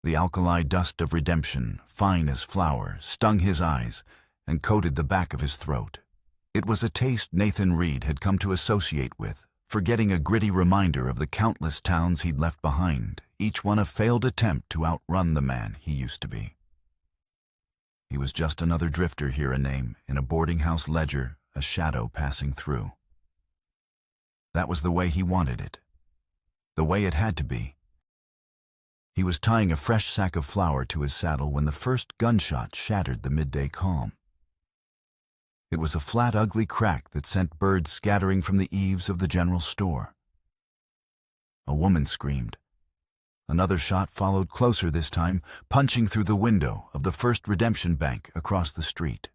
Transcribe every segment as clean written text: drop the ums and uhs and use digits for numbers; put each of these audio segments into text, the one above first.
The alkali dust of redemption, fine as flour, stung his eyes and coated the back of his throat. It was a taste Nathan Reed had come to associate with, forgetting a gritty reminder of the countless towns he'd left behind, each one a failed attempt to outrun the man he used to be. He was just another drifter, here a name, in a boarding house ledger, a shadow passing through. That was the way he wanted it. The way it had to be. He was tying a fresh sack of flour to his saddle when the first gunshot shattered the midday calm. It was a flat, ugly crack that sent birds scattering from the eaves of the general store. A woman screamed. Another shot followed closer this time, punching through the window of the First Redemption Bank across the street.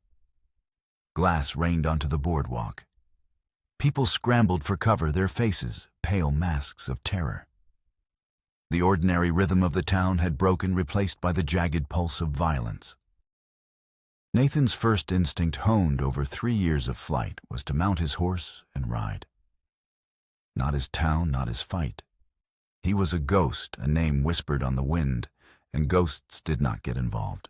Glass rained onto the boardwalk. People scrambled for cover, their faces pale masks of terror. The ordinary rhythm of the town had broken, replaced by the jagged pulse of violence. Nathan's first instinct, honed over 3 years of flight, was to mount his horse and ride. Not his town, not his fight. He was a ghost, a name whispered on the wind, and ghosts did not get involved.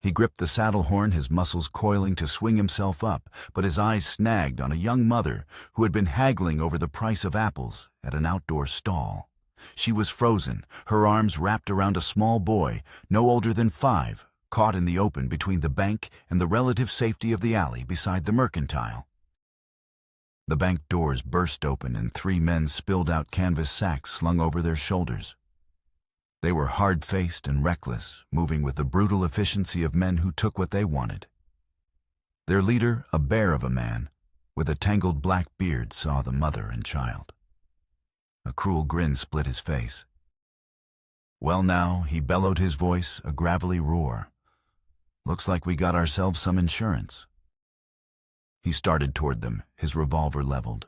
He gripped the saddle horn, his muscles coiling to swing himself up, but his eyes snagged on a young mother who had been haggling over the price of apples at an outdoor stall. She was frozen, her arms wrapped around a small boy, no older than 5, caught in the open between the bank and the relative safety of the alley beside the mercantile. The bank doors burst open and 3 men spilled out canvas sacks slung over their shoulders. They were hard-faced and reckless, moving with the brutal efficiency of men who took what they wanted. Their leader, a bear of a man, with a tangled black beard, saw the mother and child. A cruel grin split his face. "Well now," he bellowed, his voice a gravelly roar. "Looks like we got ourselves some insurance." He started toward them, his revolver leveled.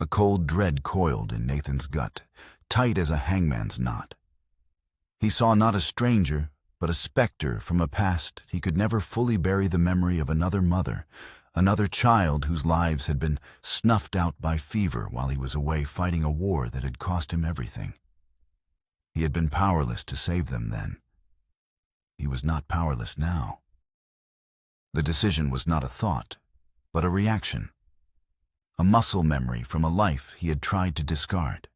A cold dread coiled in Nathan's gut, tight as a hangman's knot. He saw not a stranger, but a specter from a past he could never fully bury, the memory of another mother, another child whose lives had been snuffed out by fever while he was away fighting a war that had cost him everything. He had been powerless to save them then. He was not powerless now. The decision was not a thought, but a reaction, a muscle memory from a life he had tried to discard.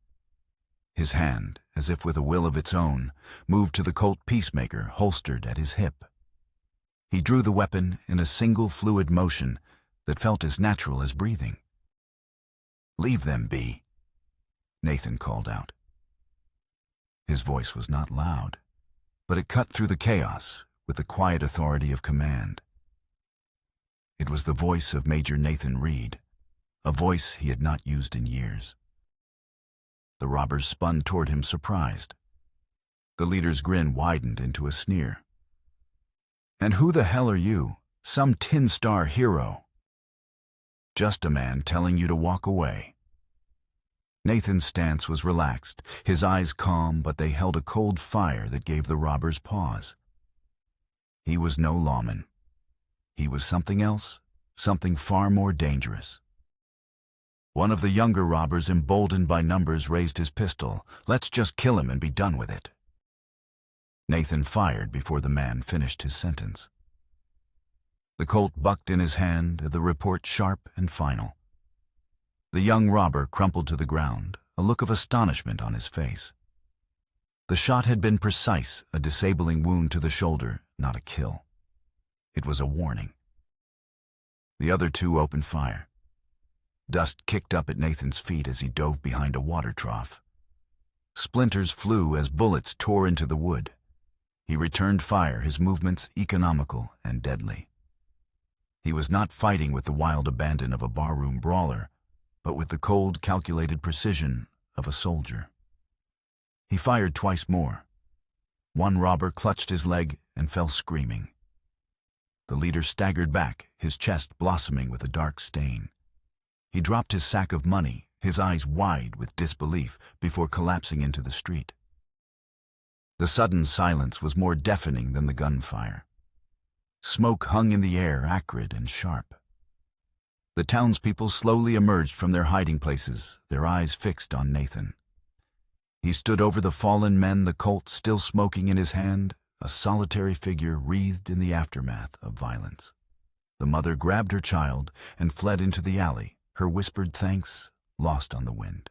His hand, as if with a will of its own, moved to the Colt Peacemaker holstered at his hip. He drew the weapon in a single fluid motion that felt as natural as breathing. "Leave them be," Nathan called out. His voice was not loud, but it cut through the chaos with the quiet authority of command. It was the voice of Major Nathan Reed, a voice he had not used in years. The robbers spun toward him, surprised. The leader's grin widened into a sneer. "And who the hell are you? Some tin star hero?" "Just a man telling you to walk away." Nathan's stance was relaxed, his eyes calm, but they held a cold fire that gave the robbers pause. He was no lawman. He was something else, something far more dangerous. One of the younger robbers, emboldened by numbers, raised his pistol. "Let's just kill him and be done with it." Nathan fired before the man finished his sentence. The Colt bucked in his hand, the report sharp and final. The young robber crumpled to the ground, a look of astonishment on his face. The shot had been precise, a disabling wound to the shoulder, not a kill. It was a warning. The other 2 opened fire. Dust kicked up at Nathan's feet as he dove behind a water trough. Splinters flew as bullets tore into the wood. He returned fire, his movements economical and deadly. He was not fighting with the wild abandon of a barroom brawler, but with the cold, calculated precision of a soldier. He fired twice more. One robber clutched his leg and fell screaming. The leader staggered back, his chest blossoming with a dark stain. He dropped his sack of money, his eyes wide with disbelief, before collapsing into the street. The sudden silence was more deafening than the gunfire. Smoke hung in the air, acrid and sharp. The townspeople slowly emerged from their hiding places, their eyes fixed on Nathan. He stood over the fallen men, the Colt still smoking in his hand, a solitary figure wreathed in the aftermath of violence. The mother grabbed her child and fled into the alley, her whispered thanks lost on the wind.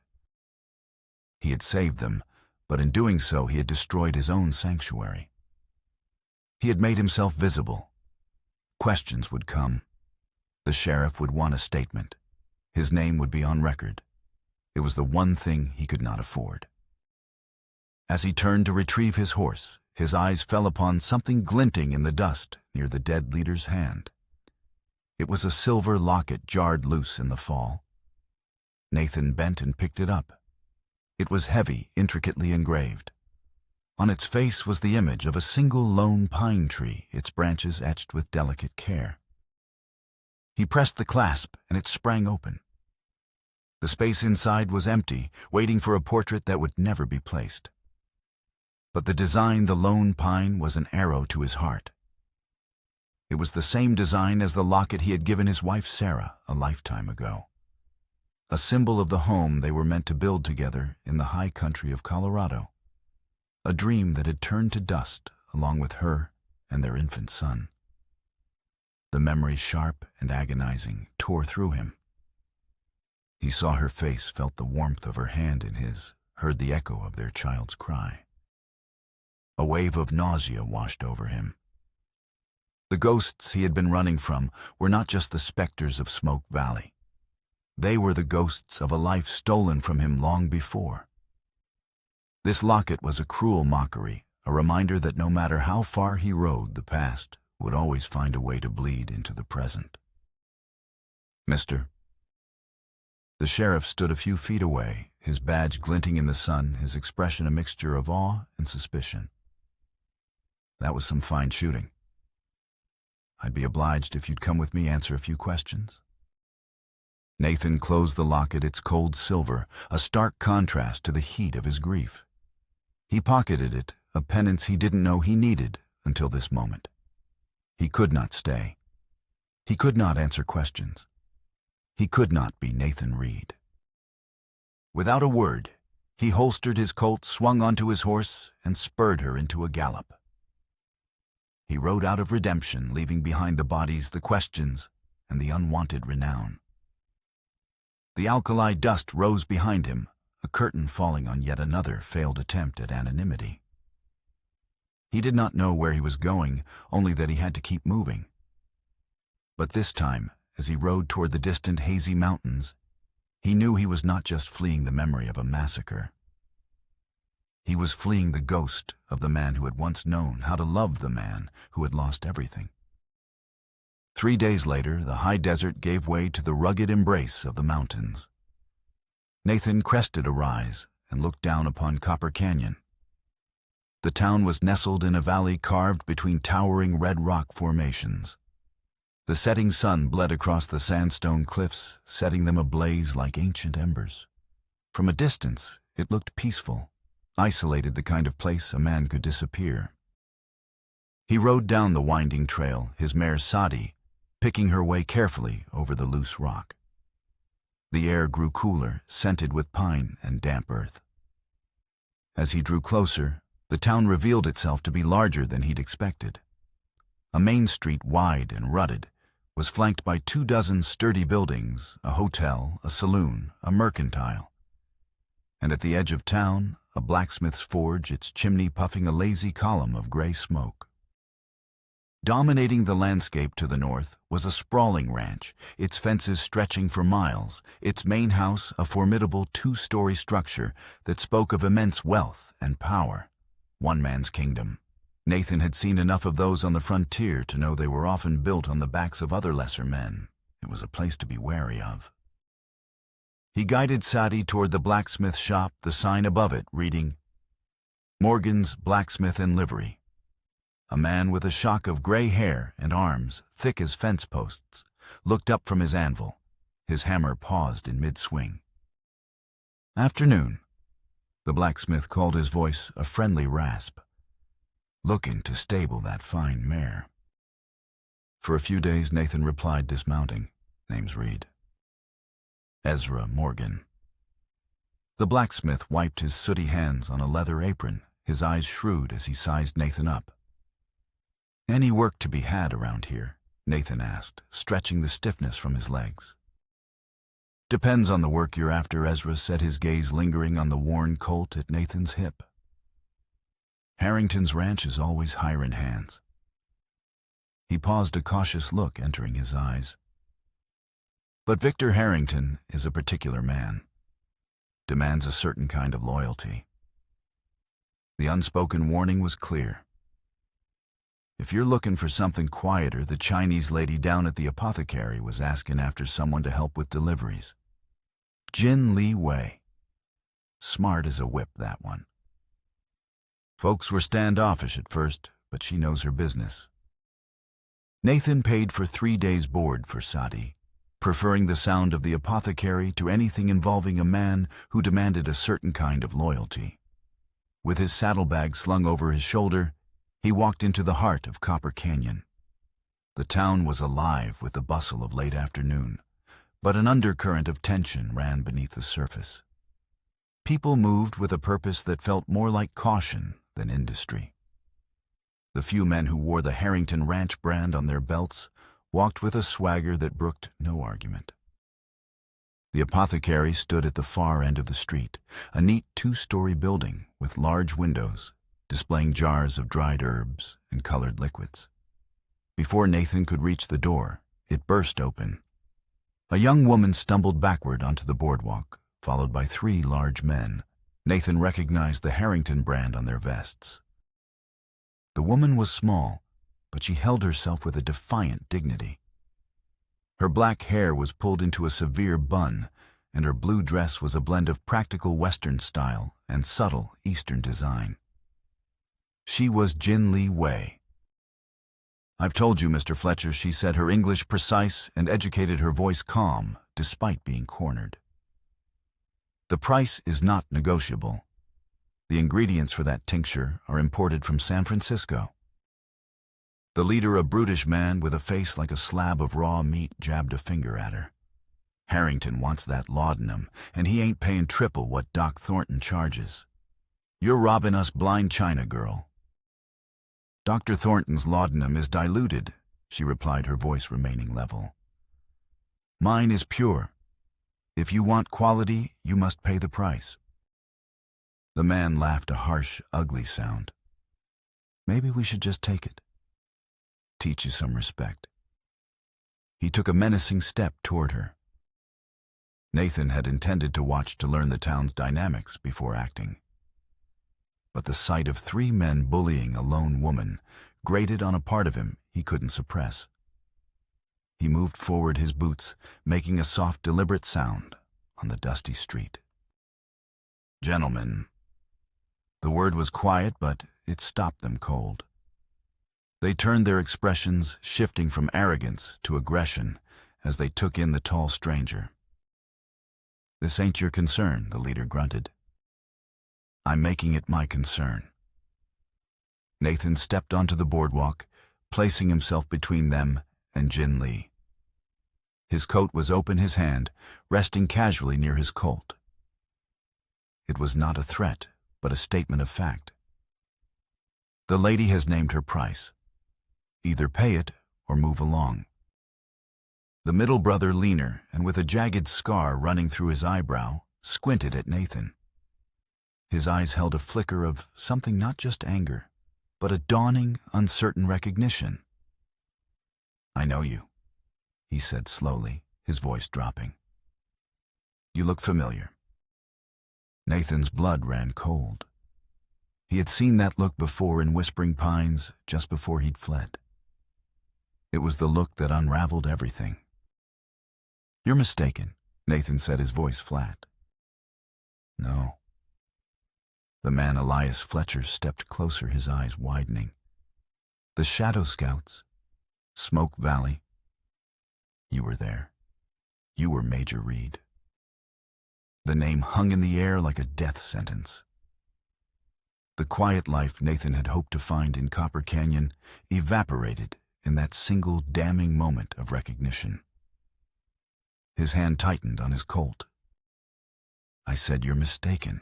He had saved them, but in doing so he had destroyed his own sanctuary. He had made himself visible. Questions would come. The sheriff would want a statement. His name would be on record. It was the one thing he could not afford. As he turned to retrieve his horse, his eyes fell upon something glinting in the dust near the dead leader's hand. It was a silver locket jarred loose in the fall. Nathan bent and picked it up. It was heavy, intricately engraved. On its face was the image of a single lone pine tree, its branches etched with delicate care. He pressed the clasp, and it sprang open. The space inside was empty, waiting for a portrait that would never be placed. But the design, the lone pine, was an arrow to his heart. It was the same design as the locket he had given his wife Sarah a lifetime ago. A symbol of the home they were meant to build together in the high country of Colorado. A dream that had turned to dust along with her and their infant son. The memory, sharp and agonizing, tore through him. He saw her face, felt the warmth of her hand in his, heard the echo of their child's cry. A wave of nausea washed over him. The ghosts he had been running from were not just the specters of Smoke Valley. They were the ghosts of a life stolen from him long before. This locket was a cruel mockery, a reminder that no matter how far he rode, the past would always find a way to bleed into the present. "Mister?" The sheriff stood a few feet away, his badge glinting in the sun, his expression a mixture of awe and suspicion. "That was some fine shooting. I'd be obliged if you'd come with me, answer a few questions." Nathan closed the locket, its cold silver, a stark contrast to the heat of his grief. He pocketed it, a penance he didn't know he needed until this moment. He could not stay. He could not answer questions. He could not be Nathan Reed. Without a word, he holstered his Colt, swung onto his horse, and spurred her into a gallop. He rode out of redemption, leaving behind the bodies, the questions, and the unwanted renown. The alkali dust rose behind him, a curtain falling on yet another failed attempt at anonymity. He did not know where he was going, only that he had to keep moving. But this time, as he rode toward the distant hazy mountains, he knew he was not just fleeing the memory of a massacre. He was fleeing the ghost of the man who had once known how to love the man who had lost everything. 3 days later, the high desert gave way to the rugged embrace of the mountains. Nathan crested a rise and looked down upon Copper Canyon. The town was nestled in a valley carved between towering red rock formations. The setting sun bled across the sandstone cliffs, setting them ablaze like ancient embers. From a distance, it looked peaceful, isolated, the kind of place a man could disappear. He rode down the winding trail, his mare Sadi, picking her way carefully over the loose rock. The air grew cooler, scented with pine and damp earth. As he drew closer, the town revealed itself to be larger than he'd expected. A main street, wide and rutted, was flanked by 24 sturdy buildings, a hotel, a saloon, a mercantile. And at the edge of town, a blacksmith's forge, its chimney puffing a lazy column of gray smoke. Dominating the landscape to the north was a sprawling ranch, its fences stretching for miles, its main house a formidable 2-story structure that spoke of immense wealth and power. One man's kingdom. Nathan had seen enough of those on the frontier to know they were often built on the backs of other lesser men. It was a place to be wary of. He guided Sadi toward the blacksmith shop, the sign above it reading, "Morgan's Blacksmith and Livery." A man with a shock of gray hair and arms, thick as fence posts, looked up from his anvil. His hammer paused in mid-swing. "Afternoon." The blacksmith called his voice a friendly rasp. "Looking to stable that fine mare." For a few days, Nathan replied, dismounting. "Name's Reed." "Ezra Morgan." The blacksmith wiped his sooty hands on a leather apron, his eyes shrewd as he sized Nathan up. "Any work to be had around here?" Nathan asked, stretching the stiffness from his legs. "Depends on the work you're after," Ezra said, his gaze lingering on the worn colt at Nathan's hip. "Harrington's ranch is always hiring hands." He paused, a cautious look entering his eyes. "But Victor Harrington is a particular man. Demands a certain kind of loyalty." The unspoken warning was clear. "If you're looking for something quieter, the Chinese lady down at the apothecary was asking after someone to help with deliveries. Jin Li Wei. Smart as a whip, that one. Folks were standoffish at first, but she knows her business." Nathan paid for 3 days' board for Sadi, preferring the sound of the apothecary to anything involving a man who demanded a certain kind of loyalty. With his saddlebag slung over his shoulder, he walked into the heart of Copper Canyon. The town was alive with the bustle of late afternoon, but an undercurrent of tension ran beneath the surface. People moved with a purpose that felt more like caution than industry. The few men who wore the Harrington Ranch brand on their belts walked with a swagger that brooked no argument. The apothecary stood at the far end of the street, a neat 2-story building with large windows, displaying jars of dried herbs and colored liquids. Before Nathan could reach the door, it burst open. A young woman stumbled backward onto the boardwalk, followed by 3 large men. Nathan recognized the Harrington brand on their vests. The woman was small, but she held herself with a defiant dignity. Her black hair was pulled into a severe bun, and her blue dress was a blend of practical Western style and subtle Eastern design. She was Jin Li Wei. "I've told you, Mr. Fletcher," she said, her English precise and educated, her voice calm, despite being cornered. "The price is not negotiable. The ingredients for that tincture are imported from San Francisco." The leader, a brutish man with a face like a slab of raw meat, jabbed a finger at her. "Harrington wants that laudanum, and he ain't paying triple what Doc Thornton charges. You're robbing us blind China, girl." "Dr. Thornton's laudanum is diluted," she replied, her voice remaining level. "Mine is pure. If you want quality, you must pay the price." The man laughed, a harsh, ugly sound. "Maybe we should just take it. Teach you some respect." He took a menacing step toward her. Nathan had intended to watch to learn the town's dynamics before acting. But the sight of 3 men bullying a lone woman grated on a part of him he couldn't suppress. He moved forward, his boots making a soft, deliberate sound on the dusty street. "Gentlemen." The word was quiet, but it stopped them cold. They turned, their expressions shifting from arrogance to aggression as they took in the tall stranger. "This ain't your concern," the leader grunted. "I'm making it my concern." Nathan stepped onto the boardwalk, placing himself between them and Jin Li. His coat was open, his hand resting casually near his colt. It was not a threat, but a statement of fact. "The lady has named her price. Either pay it or move along." The middle brother, leaner and with a jagged scar running through his eyebrow, squinted at Nathan. His eyes held a flicker of something, not just anger, but a dawning, uncertain recognition. "I know you," he said slowly, his voice dropping. "You look familiar." Nathan's blood ran cold. He had seen that look before in Whispering Pines, just before he'd fled. It was the look that unraveled everything. "You're mistaken," Nathan said, his voice flat. "No." The man, Elias Fletcher, stepped closer, his eyes widening. "The Shadow Scouts, Smoke Valley. You were there. You were Major Reed." The name hung in the air like a death sentence. The quiet life Nathan had hoped to find in Copper Canyon evaporated in that single damning moment of recognition. His hand tightened on his Colt. I said you're mistaken.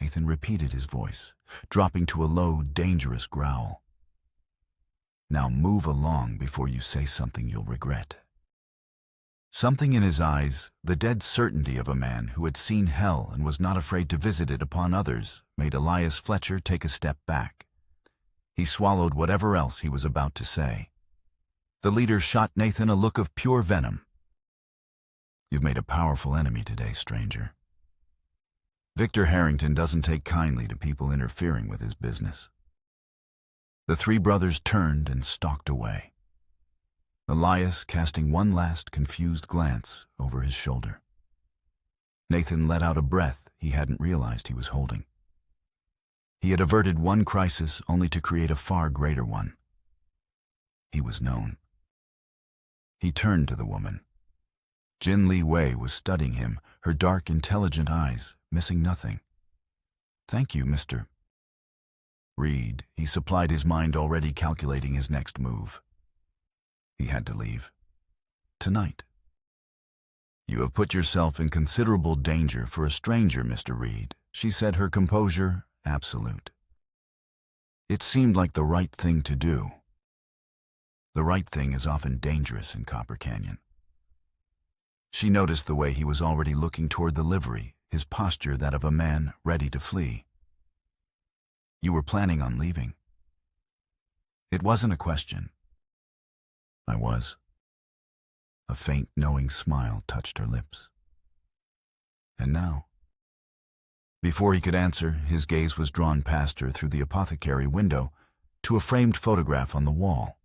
Nathan repeated his voice, dropping to a low, dangerous growl. Now move along before you say something you'll regret. Something in his eyes, the dead certainty of a man who had seen hell and was not afraid to visit it upon others, made Elias Fletcher take a step back. He swallowed whatever else he was about to say. The leader shot Nathan a look of pure venom. You've made a powerful enemy today, stranger. Victor Harrington doesn't take kindly to people interfering with his business. The three brothers turned and stalked away, Elias casting one last confused glance over his shoulder. Nathan let out a breath he hadn't realized he was holding. He had averted one crisis only to create a far greater one. He was known. He turned to the woman. Jin Li Wei was studying him, her dark, intelligent eyes missing nothing. Thank you, Mr. Reed. He supplied his mind, already calculating his next move. He had to leave. Tonight. You have put yourself in considerable danger for a stranger, Mr. Reed, she said, her composure absolute. It seemed like the right thing to do. The right thing is often dangerous in Copper Canyon. She noticed the way he was already looking toward the livery, his posture that of a man ready to flee. You were planning on leaving? It wasn't a question. I was. A faint, knowing smile touched her lips. And now? Before he could answer, his gaze was drawn past her through the apothecary window to a framed photograph on the wall.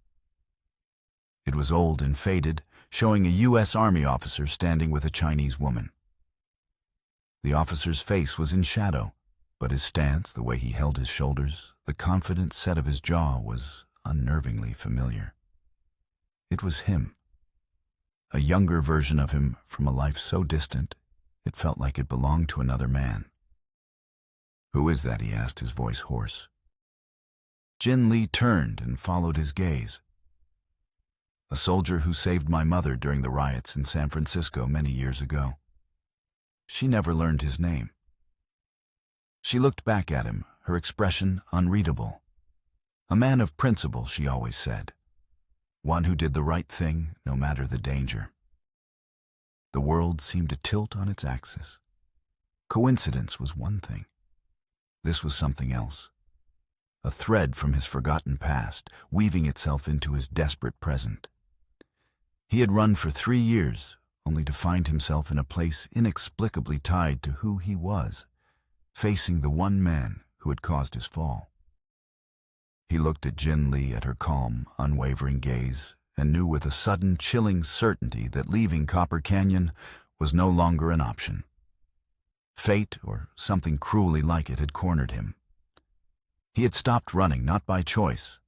It was old and faded, showing a U.S. Army officer standing with a Chinese woman. The officer's face was in shadow, but his stance, the way he held his shoulders, the confident set of his jaw was unnervingly familiar. It was him. A younger version of him from a life so distant, it felt like it belonged to another man. Who is that? He asked, his voice hoarse. Jin Li turned and followed his gaze. A soldier who saved my mother during the riots in San Francisco many years ago. She never learned his name. She looked back at him, her expression unreadable. A man of principle, she always said. One who did the right thing, no matter the danger. The world seemed to tilt on its axis. Coincidence was one thing. This was something else. A thread from his forgotten past, weaving itself into his desperate present. He had run for 3 years, only to find himself in a place inexplicably tied to who he was, facing the one man who had caused his fall. He looked at Jin Li, at her calm, unwavering gaze, and knew with a sudden, chilling certainty that leaving Copper Canyon was no longer an option. Fate, or something cruelly like it, had cornered him. He had stopped running, not by choice,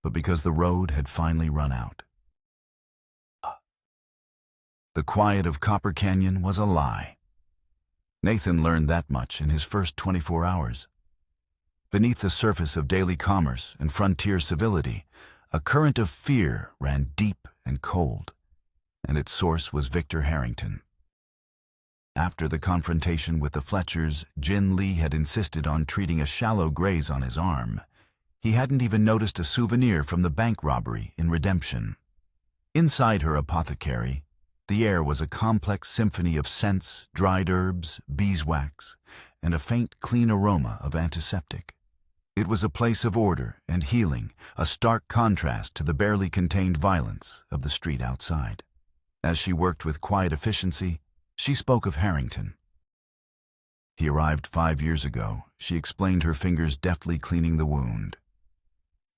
but because the road had finally run out. The quiet of Copper Canyon was a lie. Nathan learned that much in his first 24 hours. Beneath the surface of daily commerce and frontier civility, a current of fear ran deep and cold, and its source was Victor Harrington. After the confrontation with the Fletchers, Jin Li had insisted on treating a shallow graze on his arm. He hadn't even noticed a souvenir from the bank robbery in Redemption. Inside her apothecary, the air was a complex symphony of scents, dried herbs, beeswax, and a faint, clean aroma of antiseptic. It was a place of order and healing, a stark contrast to the barely contained violence of the street outside. As she worked with quiet efficiency, she spoke of Harrington. He arrived 5 years ago, she explained, her fingers deftly cleaning the wound.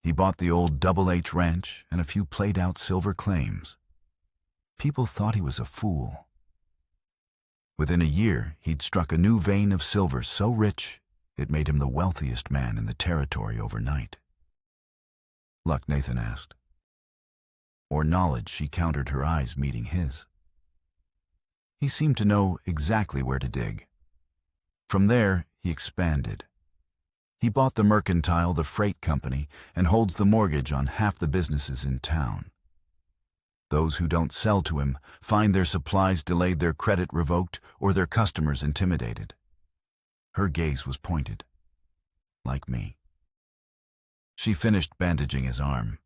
He bought the old Double H ranch and a few played-out silver claims. People thought he was a fool. Within a year, he'd struck a new vein of silver so rich, it made him the wealthiest man in the territory overnight. Luck? Nathan asked. Or knowledge? She countered, her eyes meeting his. He seemed to know exactly where to dig. From there, he expanded. He bought the Mercantile, the freight company, and holds the mortgage on half the businesses in town. Those who don't sell to him find their supplies delayed, their credit revoked, or their customers intimidated. Her gaze was pointed, like me. She finished bandaging his arm.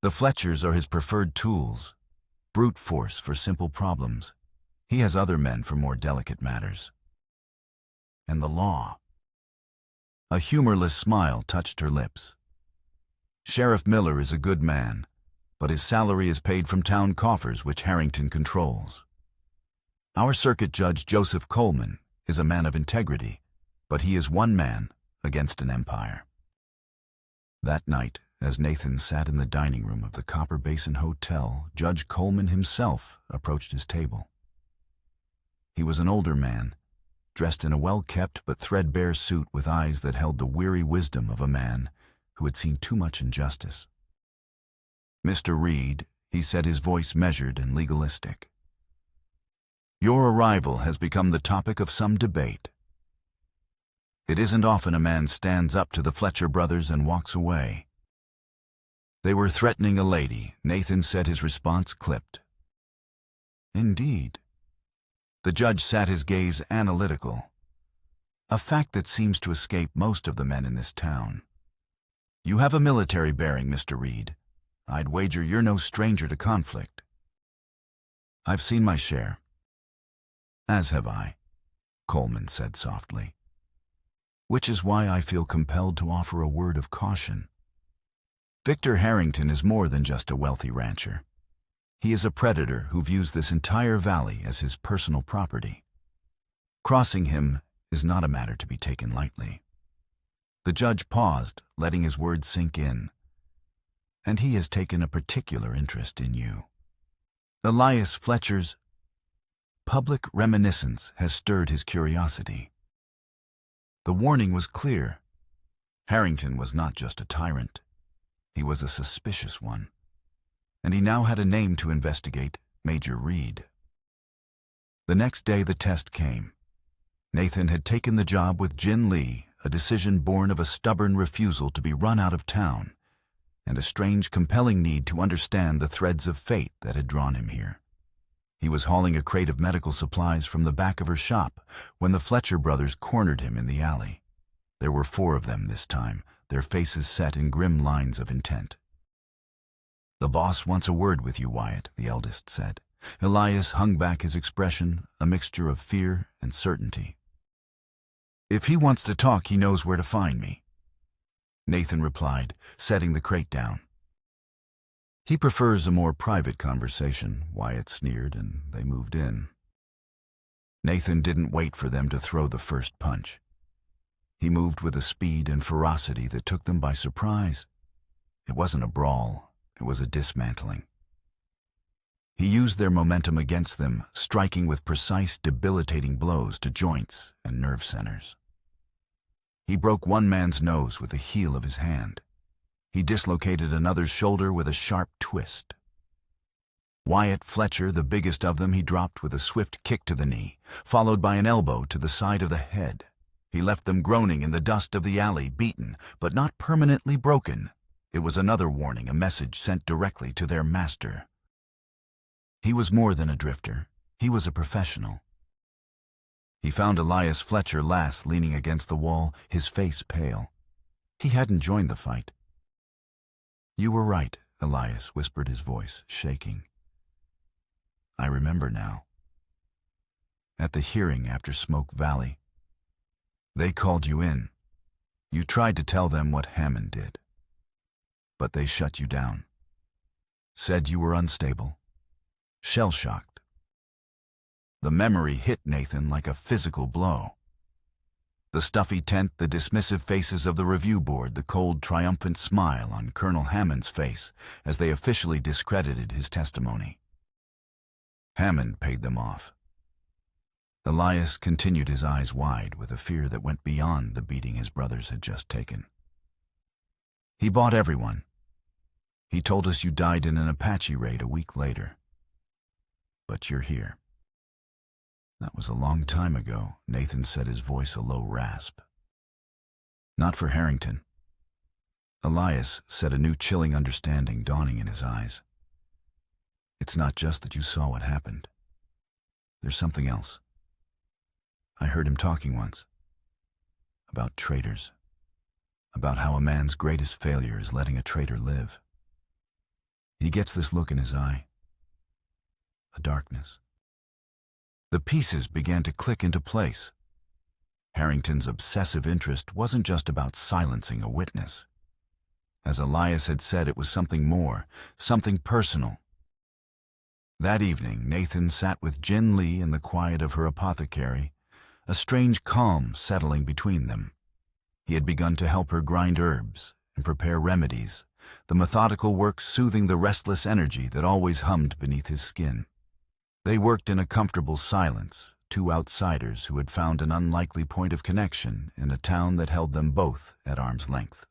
The Fletchers are his preferred tools, brute force for simple problems. He has other men for more delicate matters. And the law. A humorless smile touched her lips. Sheriff Miller is a good man, but his salary is paid from town coffers which Harrington controls. Our circuit judge, Joseph Coleman, is a man of integrity, but he is one man against an empire. That night, as Nathan sat in the dining room of the Copper Basin Hotel, Judge Coleman himself approached his table. He was an older man, dressed in a well-kept but threadbare suit with eyes that held the weary wisdom of a man who had seen too much injustice. "Mr. Reed," he said, his voice measured and legalistic, "your arrival has become the topic of some debate. It isn't often a man stands up to the Fletcher brothers and walks away." "They were threatening a lady," Nathan said, his response clipped. "Indeed." The judge sat, his gaze analytical. "A fact that seems to escape most of the men in this town. You have a military bearing, Mr. Reed. I'd wager you're no stranger to conflict." "I've seen my share." "As have I," Coleman said softly. "Which is why I feel compelled to offer a word of caution. Victor Harrington is more than just a wealthy rancher. He is a predator who views this entire valley as his personal property. Crossing him is not a matter to be taken lightly." The judge paused, letting his words sink in. "And he has taken a particular interest in you. Elias Fletcher's public reminiscence has stirred his curiosity." The warning was clear. Harrington was not just a tyrant. He was a suspicious one. And he now had a name to investigate, Major Reed. The next day the test came. Nathan had taken the job with Jin Lee, a decision born of a stubborn refusal to be run out of town, and a strange, compelling need to understand the threads of fate that had drawn him here. He was hauling a crate of medical supplies from the back of her shop when the Fletcher brothers cornered him in the alley. There were 4 of them this time, their faces set in grim lines of intent. "The boss wants a word with you, Wyatt," the eldest said. Elias hung back, his expression a mixture of fear and certainty. "If he wants to talk, he knows where to find me," Nathan replied, setting the crate down. "He prefers a more private conversation," Wyatt sneered, and they moved in. Nathan didn't wait for them to throw the first punch. He moved with a speed and ferocity that took them by surprise. It wasn't a brawl, it was a dismantling. He used their momentum against them, striking with precise, debilitating blows to joints and nerve centers. He broke one man's nose with the heel of his hand. He dislocated another's shoulder with a sharp twist. Wyatt Fletcher, the biggest of them, he dropped with a swift kick to the knee, followed by an elbow to the side of the head. He left them groaning in the dust of the alley, beaten, but not permanently broken. It was another warning, a message sent directly to their master. He was more than a drifter. He was a professional. He found Elias Fletcher last leaning against the wall, his face pale. He hadn't joined the fight. "You were right," Elias whispered, his voice shaking. "I remember now. At the hearing after Smoke Valley, they called you in. You tried to tell them what Hammond did. But they shut you down. Said you were unstable, shell-shocked." The memory hit Nathan like a physical blow. The stuffy tent, the dismissive faces of the review board, the cold, triumphant smile on Colonel Hammond's face as they officially discredited his testimony. Hammond paid them off. Elias continued, his eyes wide with a fear that went beyond the beating his brothers had just taken. "He bought everyone. He told us you died in an Apache raid a week later. But you're here." "That was a long time ago," Nathan said, his voice a low rasp. "Not for Harrington." Elias said, a new chilling understanding dawning in his eyes. It's not just that you saw what happened. There's something else. I heard him talking once. About traitors. About how a man's greatest failure is letting a traitor live. He gets this look in his eye. A darkness. The pieces began to click into place. Harrington's obsessive interest wasn't just about silencing a witness. As Elias had said, it was something more, something personal. That evening, Nathan sat with Jin Lee in the quiet of her apothecary, a strange calm settling between them. He had begun to help her grind herbs and prepare remedies, the methodical work soothing the restless energy that always hummed beneath his skin. They worked in a comfortable silence, two outsiders who had found an unlikely point of connection in a town that held them both at arm's length.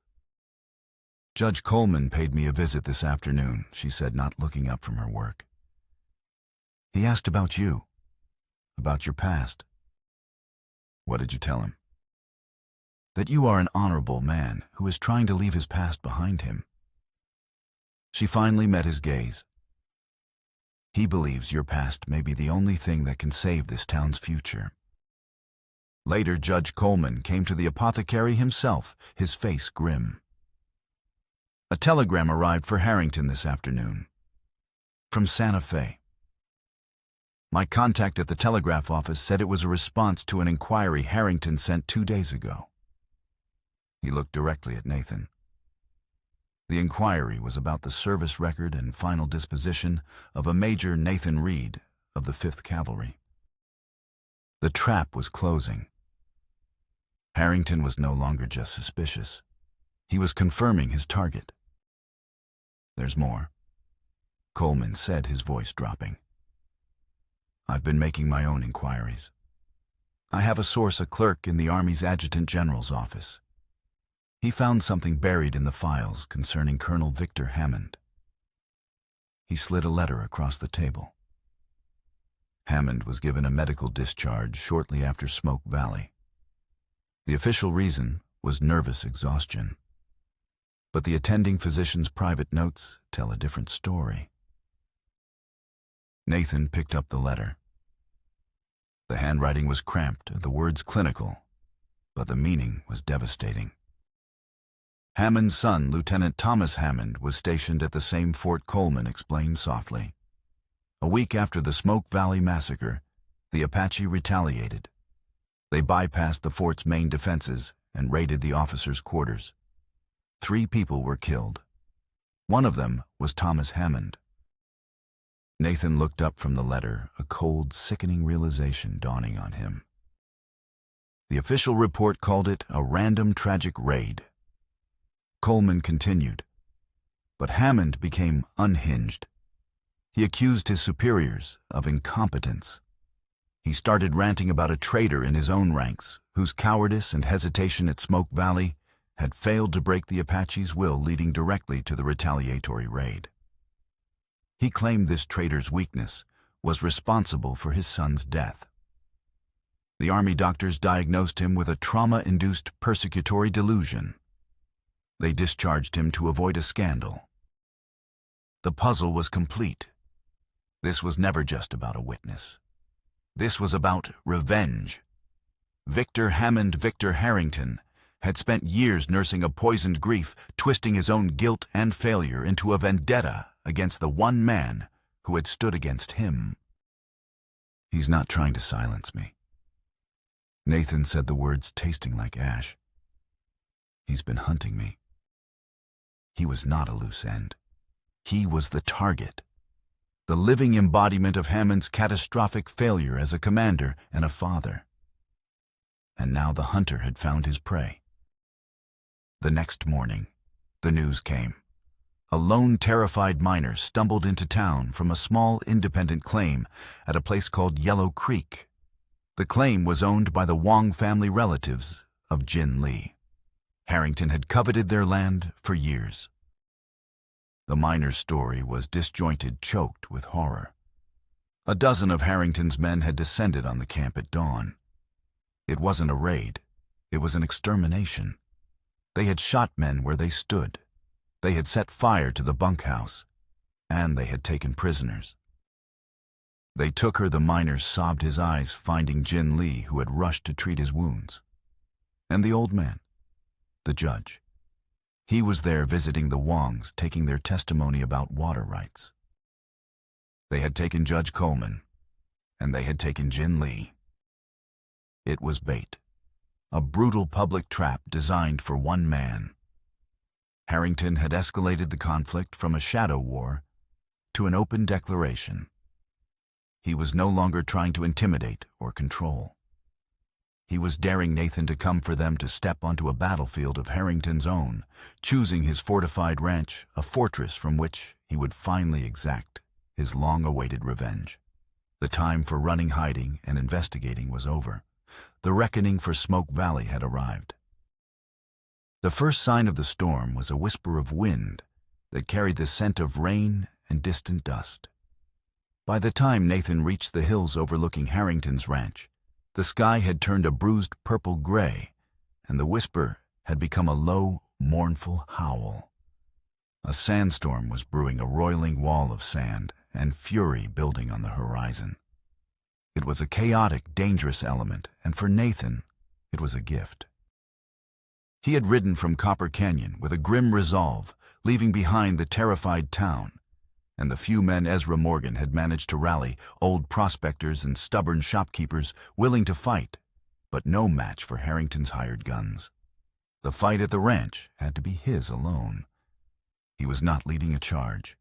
"Judge Coleman paid me a visit this afternoon," she said, not looking up from her work. "He asked about you, about your past." "What did you tell him?" "That you are an honorable man who is trying to leave his past behind him." She finally met his gaze. "He believes your past may be the only thing that can save this town's future." Later, Judge Coleman came to the apothecary himself, his face grim. "A telegram arrived for Harrington this afternoon. From Santa Fe. My contact at the telegraph office said it was a response to an inquiry Harrington sent 2 days ago." He looked directly at Nathan. The inquiry was about the service record and final disposition of a Major Nathan Reed of the 5th Cavalry. The trap was closing. Harrington was no longer just suspicious. He was confirming his target. "There's more," Coleman said, his voice dropping. "I've been making my own inquiries. I have a source, a clerk in the Army's Adjutant General's office. He found something buried in the files concerning Colonel Victor Hammond." He slid a letter across the table. Hammond was given a medical discharge shortly after Smoke Valley. The official reason was nervous exhaustion. But the attending physician's private notes tell a different story. Nathan picked up the letter. The handwriting was cramped and the words clinical, but the meaning was devastating. Hammond's son, Lieutenant Thomas Hammond, was stationed at the same fort, Coleman explained softly. A week after the Smoke Valley massacre, the Apache retaliated. They bypassed the fort's main defenses and raided the officers' quarters. 3 people were killed. One of them was Thomas Hammond. Nathan looked up from the letter, a cold, sickening realization dawning on him. The official report called it a random tragic raid. Coleman continued. But Hammond became unhinged. He accused his superiors of incompetence. He started ranting about a traitor in his own ranks, whose cowardice and hesitation at Smoke Valley had failed to break the Apache's will, leading directly to the retaliatory raid. He claimed this traitor's weakness was responsible for his son's death. The Army doctors diagnosed him with a trauma-induced persecutory delusion. They discharged him to avoid a scandal. The puzzle was complete. This was never just about a witness. This was about revenge. Victor Harrington had spent years nursing a poisoned grief, twisting his own guilt and failure into a vendetta against the one man who had stood against him. "He's not trying to silence me." Nathan said the words tasting like ash. "He's been hunting me." He was not a loose end. He was the target, the living embodiment of Hammond's catastrophic failure as a commander and a father. And now the hunter had found his prey. The next morning, the news came. A lone, terrified miner stumbled into town from a small independent claim at a place called Yellow Creek. The claim was owned by the Wong family relatives of Jin Lee. Harrington had coveted their land for years. The miner's story was disjointed, choked with horror. A dozen of Harrington's men had descended on the camp at dawn. It wasn't a raid. It was an extermination. They had shot men where they stood. They had set fire to the bunkhouse. And they had taken prisoners. They took her. The miner sobbed his eyes, finding Jin Lee, who had rushed to treat his wounds. And the old man, the judge. He was there visiting the Wongs, taking their testimony about water rights. They had taken Judge Coleman, and they had taken Jin Lee. It was bait, a brutal public trap designed for one man. Harrington had escalated the conflict from a shadow war to an open declaration. He was no longer trying to intimidate or control. He was daring Nathan to come for them, to step onto a battlefield of Harrington's own, choosing his fortified ranch, a fortress from which he would finally exact his long-awaited revenge. The time for running, hiding, and investigating was over. The reckoning for Smoke Valley had arrived. The first sign of the storm was a whisper of wind that carried the scent of rain and distant dust. By the time Nathan reached the hills overlooking Harrington's ranch, the sky had turned a bruised purple-gray, and the whisper had become a low, mournful howl. A sandstorm was brewing, a roiling wall of sand and fury building on the horizon. It was a chaotic, dangerous element, and for Nathan, it was a gift. He had ridden from Copper Canyon with a grim resolve, leaving behind the terrified town, and the few men Ezra Morgan had managed to rally, old prospectors and stubborn shopkeepers willing to fight, but no match for Harrington's hired guns. The fight at the ranch had to be his alone. He was not leading a charge.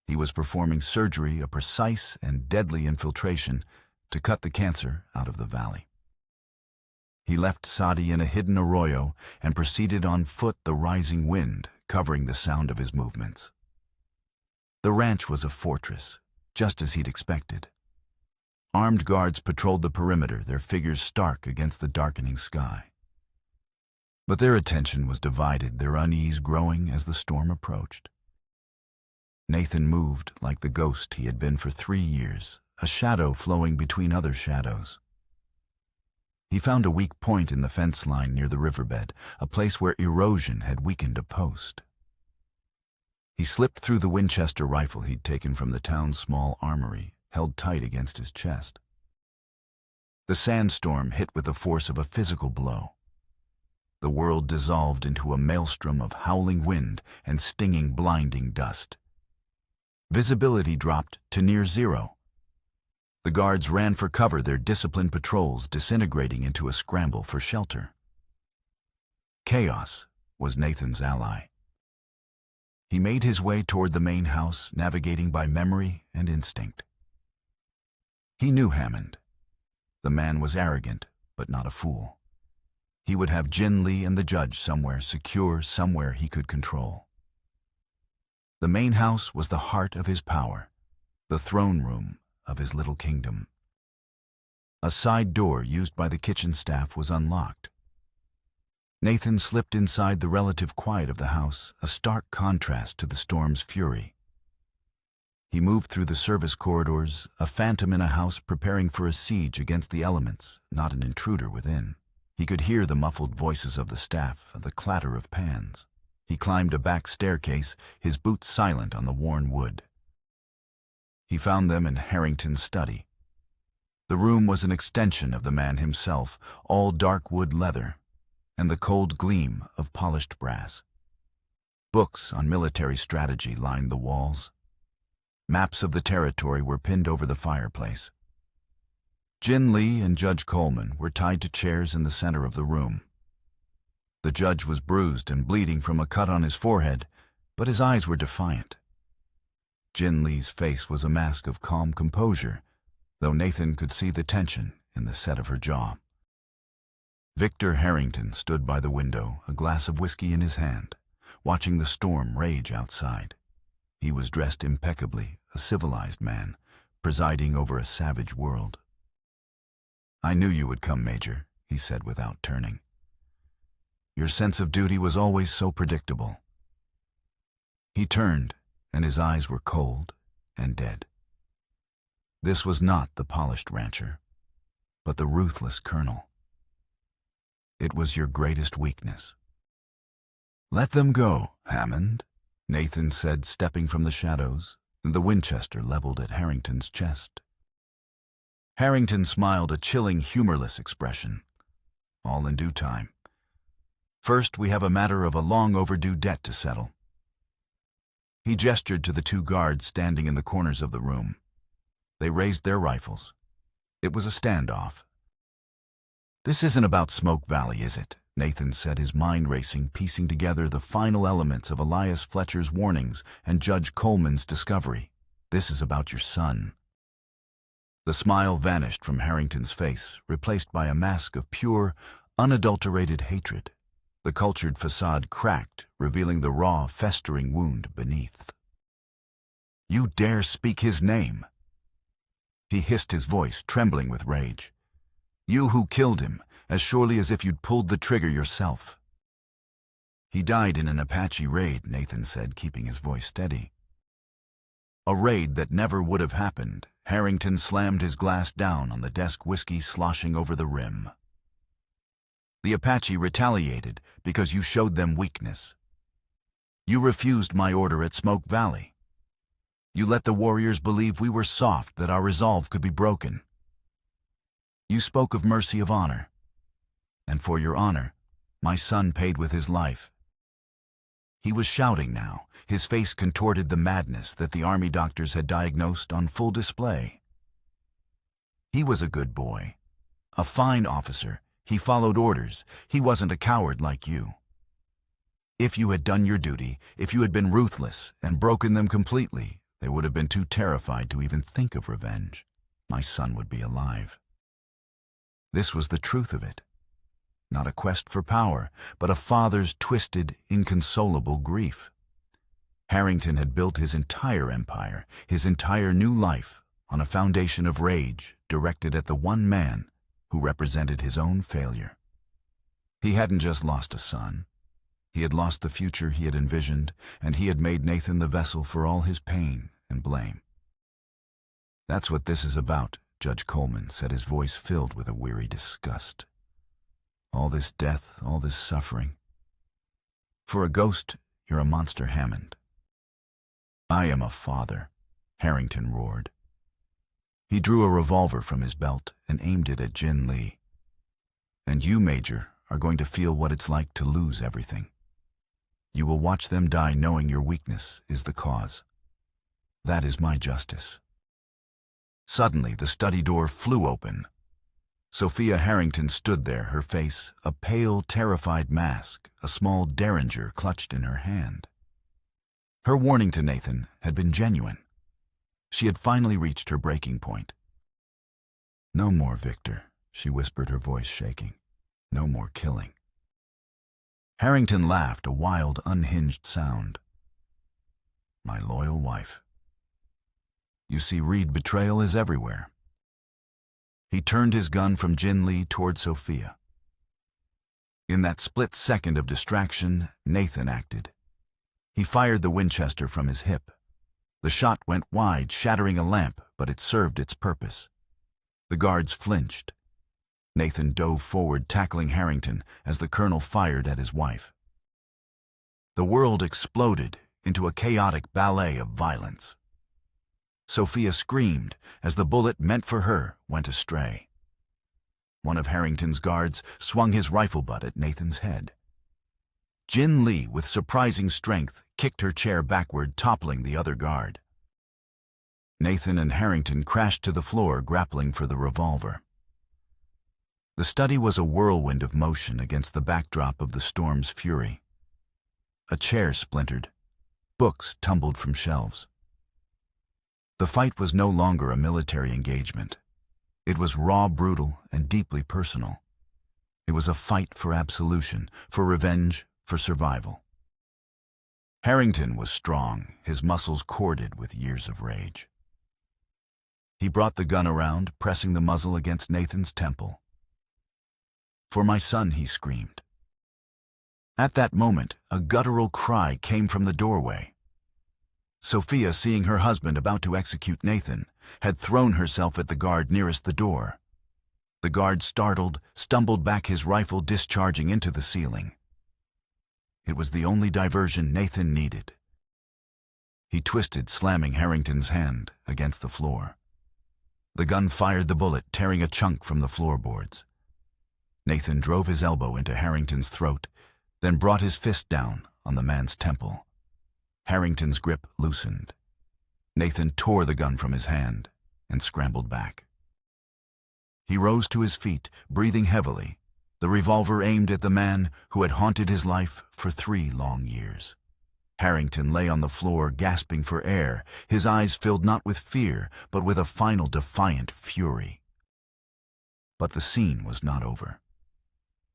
He was performing surgery, a precise and deadly infiltration to cut the cancer out of the valley. He left Sadi in a hidden arroyo and proceeded on foot, the rising wind covering the sound of his movements. The ranch was a fortress, just as he'd expected. Armed guards patrolled the perimeter, their figures stark against the darkening sky. But their attention was divided, their unease growing as the storm approached. Nathan moved like the ghost he had been for 3 years, a shadow flowing between other shadows. He found a weak point in the fence line near the riverbed, a place where erosion had weakened a post. He slipped through the Winchester rifle he'd taken from the town's small armory, held tight against his chest. The sandstorm hit with the force of a physical blow. The world dissolved into a maelstrom of howling wind and stinging, blinding dust. Visibility dropped to near zero. The guards ran for cover, their disciplined patrols disintegrating into a scramble for shelter. Chaos was Nathan's ally. He made his way toward the main house, navigating by memory and instinct. He knew Hammond. The man was arrogant, but not a fool. He would have Jin Lee and the judge somewhere secure, somewhere he could control. The main house was the heart of his power, the throne room of his little kingdom. A side door used by the kitchen staff was unlocked. Nathan slipped inside the relative quiet of the house, a stark contrast to the storm's fury. He moved through the service corridors, a phantom in a house preparing for a siege against the elements, not an intruder within. He could hear the muffled voices of the staff, the clatter of pans. He climbed a back staircase, his boots silent on the worn wood. He found them in Harrington's study. The room was an extension of the man himself, all dark wood leather, and the cold gleam of polished brass. Books on military strategy lined the walls. Maps of the territory were pinned over the fireplace. Jin Lee and Judge Coleman were tied to chairs in the center of the room. The judge was bruised and bleeding from a cut on his forehead, but his eyes were defiant. Jin Lee's face was a mask of calm composure, though Nathan could see the tension in the set of her jaw. Victor Harrington stood by the window, a glass of whiskey in his hand, watching the storm rage outside. He was dressed impeccably, a civilized man, presiding over a savage world. "I knew you would come, Major," he said without turning. "Your sense of duty was always so predictable." He turned, and his eyes were cold and dead. This was not the polished rancher, but the ruthless colonel. It was your greatest weakness. "Let them go, Hammond," Nathan said, stepping from the shadows, the Winchester leveled at Harrington's chest. Harrington smiled a chilling, humorless expression. All in due time. First, we have a matter of a long overdue debt to settle. He gestured to the two guards standing in the corners of the room. They raised their rifles. It was a standoff. "This isn't about Smoke Valley, is it?" Nathan said, his mind racing, piecing together the final elements of Elias Fletcher's warnings and Judge Coleman's discovery. "This is about your son." The smile vanished from Harrington's face, replaced by a mask of pure, unadulterated hatred. The cultured facade cracked, revealing the raw, festering wound beneath. "You dare speak his name?" He hissed, his voice trembling with rage. "You who killed him, as surely as if you'd pulled the trigger yourself." "He died in an Apache raid," Nathan said, keeping his voice steady. "A raid that never would have happened." Harrington slammed his glass down on the desk, whiskey sloshing over the rim. "The Apache retaliated because you showed them weakness. You refused my order at Smoke Valley. You let the warriors believe we were soft, that our resolve could be broken. You spoke of mercy, of honor. And for your honor, my son paid with his life." He was shouting now, his face contorted, the madness that the army doctors had diagnosed on full display. He was a good boy, a fine officer. He followed orders. He wasn't a coward like you. If you had done your duty, if you had been ruthless and broken them completely, they would have been too terrified to even think of revenge. My son would be alive. This was the truth of it. Not a quest for power, but a father's twisted, inconsolable grief. Harrington had built his entire empire, his entire new life, on a foundation of rage directed at the one man who represented his own failure. He hadn't just lost a son. He had lost the future he had envisioned, and he had made Nathan the vessel for all his pain and blame. "That's what this is about," Judge Coleman said, his voice filled with a weary disgust. "All this death, all this suffering. For a ghost, you're a monster, Hammond." "I am a father," Harrington roared. He drew a revolver from his belt and aimed it at Jin Lee. "And you, Major, are going to feel what it's like to lose everything. You will watch them die knowing your weakness is the cause. That is my justice." Suddenly, the study door flew open. Sophia Harrington stood there, her face a pale, terrified mask, a small derringer clutched in her hand. Her warning to Nathan had been genuine. She had finally reached her breaking point. "No more, Victor," she whispered, her voice shaking. "No more killing." Harrington laughed, a wild, unhinged sound. "My loyal wife. You see, Reed, betrayal is everywhere." He turned his gun from Jin Lee toward Sophia. In that split second of distraction, Nathan acted. He fired the Winchester from his hip. The shot went wide, shattering a lamp, but it served its purpose. The guards flinched. Nathan dove forward, tackling Harrington as the colonel fired at his wife. The world exploded into a chaotic ballet of violence. Sophia screamed as the bullet meant for her went astray. One of Harrington's guards swung his rifle butt at Nathan's head. Jin Lee, with surprising strength, kicked her chair backward, toppling the other guard. Nathan and Harrington crashed to the floor, grappling for the revolver. The study was a whirlwind of motion against the backdrop of the storm's fury. A chair splintered. Books tumbled from shelves. The fight was no longer a military engagement. It was raw, brutal, and deeply personal. It was a fight for absolution, for revenge, for survival. Harrington was strong, his muscles corded with years of rage. He brought the gun around, pressing the muzzle against Nathan's temple. "For my son," he screamed. At that moment, a guttural cry came from the doorway. Sophia, seeing her husband about to execute Nathan, had thrown herself at the guard nearest the door. The guard, startled, stumbled back, his rifle discharging into the ceiling. It was the only diversion Nathan needed. He twisted, slamming Harrington's hand against the floor. The gun fired the bullet, tearing a chunk from the floorboards. Nathan drove his elbow into Harrington's throat, then brought his fist down on the man's temple. Harrington's grip loosened. Nathan tore the gun from his hand and scrambled back. He rose to his feet, breathing heavily, the revolver aimed at the man who had haunted his life for 3 long years. Harrington lay on the floor, gasping for air, his eyes filled not with fear, but with a final defiant fury. But the scene was not over.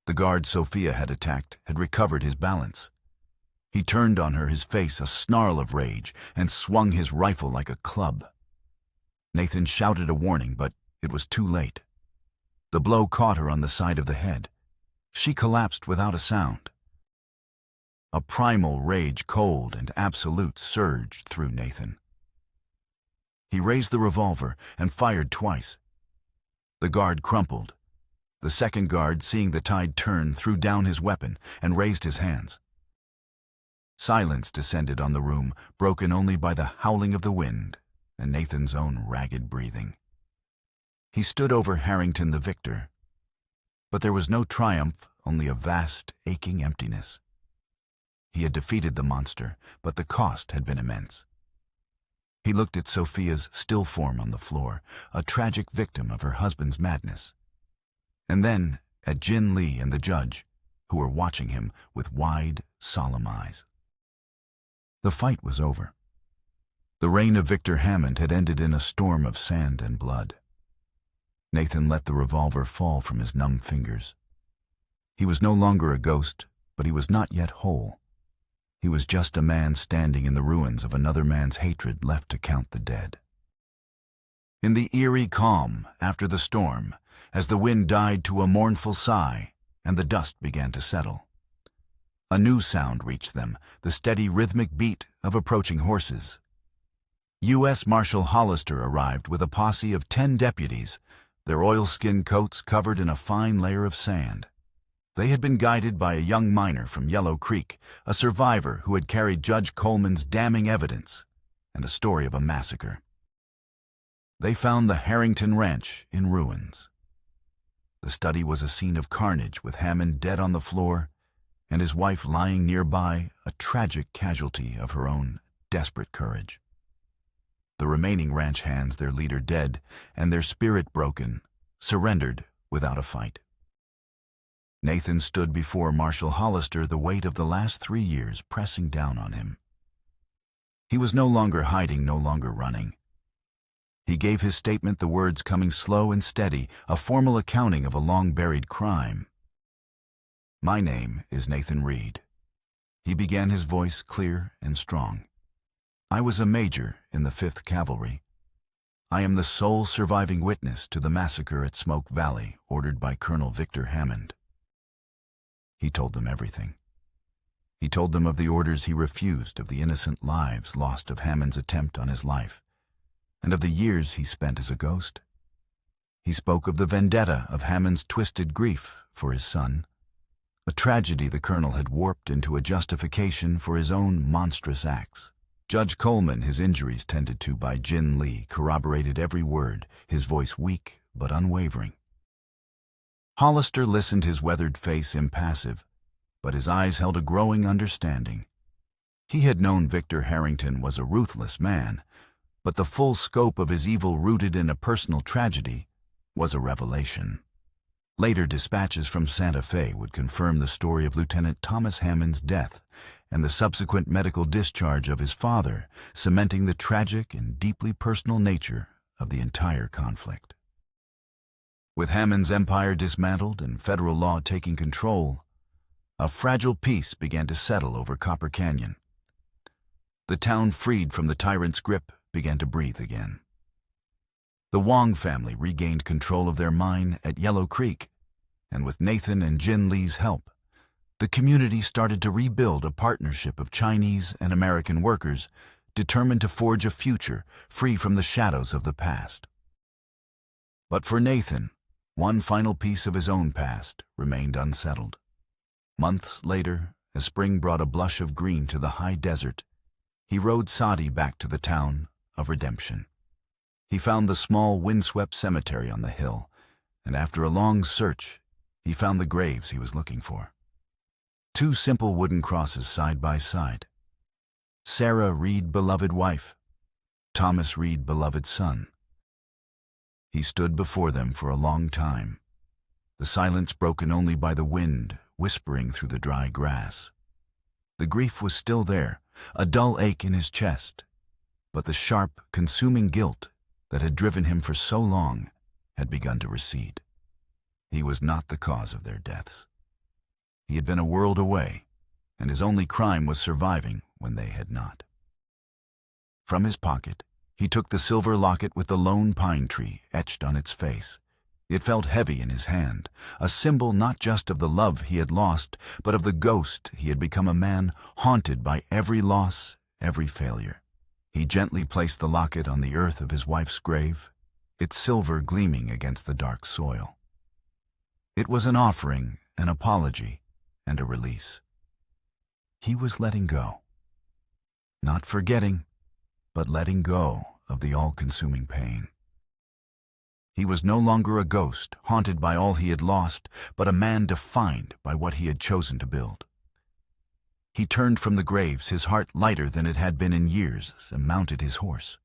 The guard Sophia had attacked had recovered his balance. He turned on her, his face a snarl of rage, and swung his rifle like a club. Nathan shouted a warning, but it was too late. The blow caught her on the side of the head. She collapsed without a sound. A primal rage, cold and absolute, surged through Nathan. He raised the revolver and fired twice. The guard crumpled. The second guard, seeing the tide turn, threw down his weapon and raised his hands. Silence descended on the room, broken only by the howling of the wind and Nathan's own ragged breathing. He stood over Harrington the victor, but there was no triumph, only a vast, aching emptiness. He had defeated the monster, but the cost had been immense. He looked at Sophia's still form on the floor, a tragic victim of her husband's madness, and then at Jin Lee and the judge, who were watching him with wide, solemn eyes. The fight was over. The reign of Victor Hammond had ended in a storm of sand and blood. Nathan let the revolver fall from his numb fingers. He was no longer a ghost, but he was not yet whole. He was just a man standing in the ruins of another man's hatred, left to count the dead. In the eerie calm after the storm, as the wind died to a mournful sigh and the dust began to settle, a new sound reached them, the steady rhythmic beat of approaching horses. U.S. Marshal Hollister arrived with a posse of 10 deputies, their oilskin coats covered in a fine layer of sand. They had been guided by a young miner from Yellow Creek, a survivor who had carried Judge Coleman's damning evidence and a story of a massacre. They found the Harrington Ranch in ruins. The study was a scene of carnage, with Hammond dead on the floor and his wife lying nearby, a tragic casualty of her own desperate courage. The remaining ranch hands, their leader dead and their spirit broken, surrendered without a fight. Nathan stood before Marshal Hollister, the weight of the last 3 years pressing down on him. He was no longer hiding, no longer running. He gave his statement, the words coming slow and steady, a formal accounting of a long-buried crime. "My name is Nathan Reed." He began, his voice clear and strong. "I was a major in the 5th Cavalry. I am the sole surviving witness to the massacre at Smoke Valley, ordered by Colonel Victor Hammond." He told them everything. He told them of the orders he refused, of the innocent lives lost, of Hammond's attempt on his life, and of the years he spent as a ghost. He spoke of the vendetta of Hammond's twisted grief for his son, a tragedy the colonel had warped into a justification for his own monstrous acts. Judge Coleman, his injuries tended to by Jin Lee, corroborated every word, his voice weak but unwavering. Hollister listened, his weathered face impassive, but his eyes held a growing understanding. He had known Victor Harrington was a ruthless man, but the full scope of his evil, rooted in a personal tragedy, was a revelation. Later dispatches from Santa Fe would confirm the story of Lieutenant Thomas Hammond's death and the subsequent medical discharge of his father, cementing the tragic and deeply personal nature of the entire conflict. With Hammond's empire dismantled and federal law taking control, a fragile peace began to settle over Copper Canyon. The town, freed from the tyrant's grip, began to breathe again. The Wong family regained control of their mine at Yellow Creek, and with Nathan and Jin Lee's help, the community started to rebuild a partnership of Chinese and American workers determined to forge a future free from the shadows of the past. But for Nathan, one final piece of his own past remained unsettled. Months later, as spring brought a blush of green to the high desert, he rode Sadi back to the town of redemption. He found the small, windswept cemetery on the hill, and after a long search, he found the graves he was looking for. Two simple wooden crosses side by side. Sarah Reed, beloved wife. Thomas Reed, beloved son. He stood before them for a long time, the silence broken only by the wind whispering through the dry grass. The grief was still there, a dull ache in his chest, but the sharp, consuming guilt that had driven him for so long had begun to recede. He was not the cause of their deaths. He had been a world away, and his only crime was surviving when they had not. From his pocket, he took the silver locket with the lone pine tree etched on its face. It felt heavy in his hand, a symbol not just of the love he had lost, but of the ghost he had become, a man haunted by every loss, every failure. He gently placed the locket on the earth of his wife's grave, its silver gleaming against the dark soil. It was an offering, an apology, and a release. He was letting go. Not forgetting, but letting go of the all-consuming pain. He was no longer a ghost, haunted by all he had lost, but a man defined by what he had chosen to build. He turned from the graves, his heart lighter than it had been in years, and mounted his horse.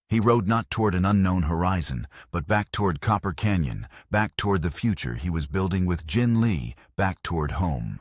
He rode not toward an unknown horizon, but back toward Copper Canyon, back toward the future he was building with Jin Lee, back toward home.